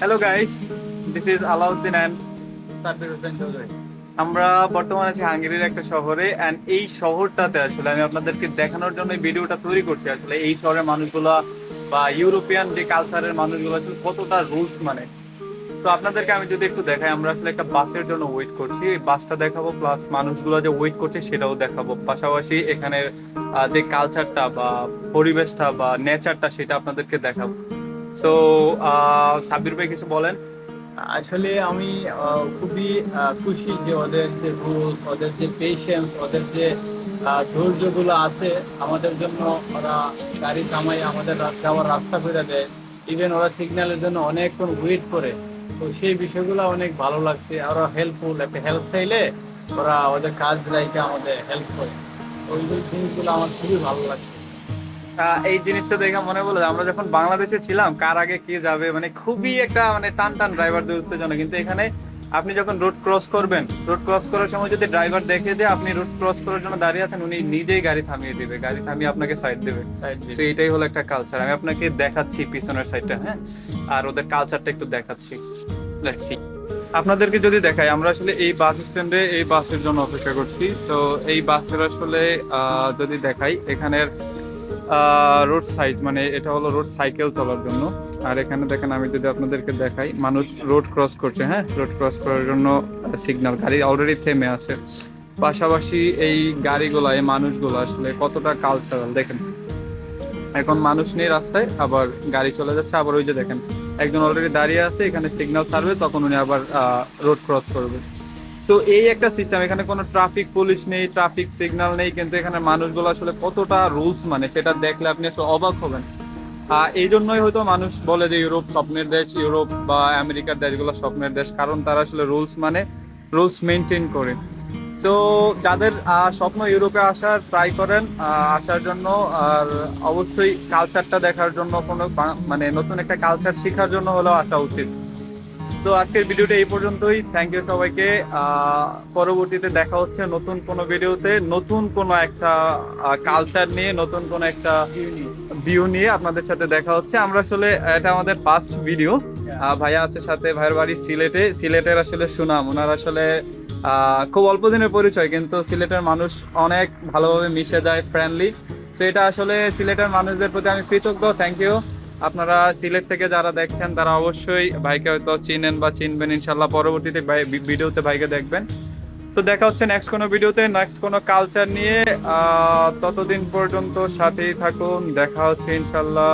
Hello guys, this is Alauddin and Sabbir Hossain Chowdhury. আমরা বর্তমানে আছি হাঙ্গেরির একটা শহরে, অ্যান্ড এই শহরটাতে আসলে আমি আপনাদেরকে দেখানোর জন্য এই ভিডিওটা তৈরি করছি। আসলে এই শহরের মানুষগুলা বা ইউরোপিয়ান যে কালচারের মানুষগুলো আসলে কতটা রুলস মানে। তো আপনাদেরকে আমি যদি একটু দেখাই, আমরা আসলে একটা বাসের জন্য ওয়েট করছি। এই বাসটা দেখাবো, প্লাস মানুষগুলো যে ওয়েট করছে সেটাও দেখাবো, পাশাপাশি এখানে যে কালচারটা বা পরিবেশটা বা নেচারটা সেটা আপনাদেরকে দেখাবো। সো সাব্বির ভাই কিছু বলেন। আসলে আমি খুবই খুশি যে ওদের যে রুলস, ওদের যে পেশেন্স, ওদের যে ধৈর্যগুলো আছে আমাদের জন্য। ওরা গাড়ি থামাই আমাদের যাওয়ার রাস্তা করে দেয়। ইভেন ওরা সিগন্যালের জন্য অনেকক্ষণ ওয়েট করে। তো সেই বিষয়গুলো অনেক ভালো লাগছে। ওরা হেল্পফুল, একটা হেল্প চাইলে ওরা ওদের কাজ লাইকে আমাদের হেল্প করে। ওই জিনিসগুলো আমার খুবই ভালো লাগছে। এই জিনিসটা দেখে মনে হলো যে আমরা যখন বাংলাদেশে ছিলাম কার আগে কে যাবে, মানে খুবই একটা মানে টান টান ড্রাইভারদের উত্তেজনা। কিন্তু এখানে আপনি যখন রোড ক্রস করবেন, রোড ক্রস করার সময় যদি ড্রাইভার দেখে যে আপনি রোড ক্রস করার জন্য দাঁড়িয়ে আছেন, উনি নিজেই গাড়ি থামিয়ে দিবে, গাড়ি থামিয়ে আপনাকে সাইড দেবে। সাইড তো এইটাই হলো একটা কালচার। আমি আপনাকে দেখাচ্ছি পিছনের সাইডটা, হ্যাঁ, আর ওদের কালচারটা একটু দেখাচ্ছি। Let's see. আপনাদেরকে যদি দেখাই, আমরা আসলে এই বাস স্ট্যান্ডে এই বাসের জন্য অপেক্ষা করছি। তো এই বাসের আসলে যদি দেখাই, এখানের রোড সাইড মানে এটা হলো রোড সাইকেল চলার জন্য। আর এখানে দেখেন, আমি যদি আপনাদেরকে দেখাই, মানুষ রোড ক্রস করছে, হ্যাঁ, রোড ক্রস করার জন্য সিগন্যাল, গাড়ি অলরেডি থেমে আছে। পাশাপাশি এই গাড়িগুলা, এই মানুষগুলো আসলে কতটা কালচারাল দেখেন। এখন মানুষ নেই রাস্তায়, আবার গাড়ি চলে যাচ্ছে, আবার ওই যে দেখেন একজন অলরেডি দাঁড়িয়ে আছে, এখানে সিগন্যাল ছাড়বে, তখন উনি আবার রোড ক্রস করবে। তো এই একটা সিস্টেম, এখানে কোনো ট্রাফিক পুলিশ নেই, ট্রাফিক সিগন্যাল নেই, কিন্তু এখানে মানুষগুলো আসলে কতটা রুলস মানে সেটা দেখলে আপনি আসলে অবাক হবেন। এই জন্যই হয়তো মানুষ বলে যে ইউরোপ স্বপ্নের দেশ, ইউরোপ বা আমেরিকার দেশগুলো স্বপ্নের দেশ, কারণ তারা আসলে রুলস মানে রুলস মেনটেন করে। তো যাদের স্বপ্ন ইউরোপে আসার, ট্রাই করেন আসার জন্য। আর অবশ্যই কালচারটা দেখার জন্য, কোনো মানে নতুন একটা কালচার শেখার জন্য হলেও আসা উচিত। তো আজকের ভিডিওটা এই পর্যন্তই। থ্যাংক ইউ সবাইকে। পরবর্তীতে দেখা হচ্ছে নতুন কোনো ভিডিওতে, নতুন কোনো একটা কালচার নিয়ে, নতুন কোনো একটা ভিউ নিয়ে আপনাদের সাথে দেখা হচ্ছে। আমরা আসলে এটা আমাদের ফার্স্ট ভিডিও। ভাইয়া আছে সাথে, ভাইয়ের বাড়ি সিলেটে। সিলেটের আসলে সুনাম, ওনার আসলে খুব অল্প দিনের পরিচয়, কিন্তু সিলেটের মানুষ অনেক ভালোভাবে মিশে যায়, ফ্রেন্ডলি। তো এটা আসলে সিলেটের মানুষদের প্রতি আমি কৃতজ্ঞ। Thank you. আপনারা সিলেট থেকে যারা দেখছেন তারা অবশ্যই ভাইকে হয়তো চিনেন বা চিনবেন ইনশাল্লাহ। পরবর্তীতে ভিডিওতে ভাইকে দেখবেন। তো দেখা হচ্ছে নেক্সট কোনো ভিডিওতে, নেক্সট কোনো কালচার নিয়ে। ততদিন পর্যন্ত সাথেই থাকুন, দেখা হচ্ছে ইনশাল্লাহ।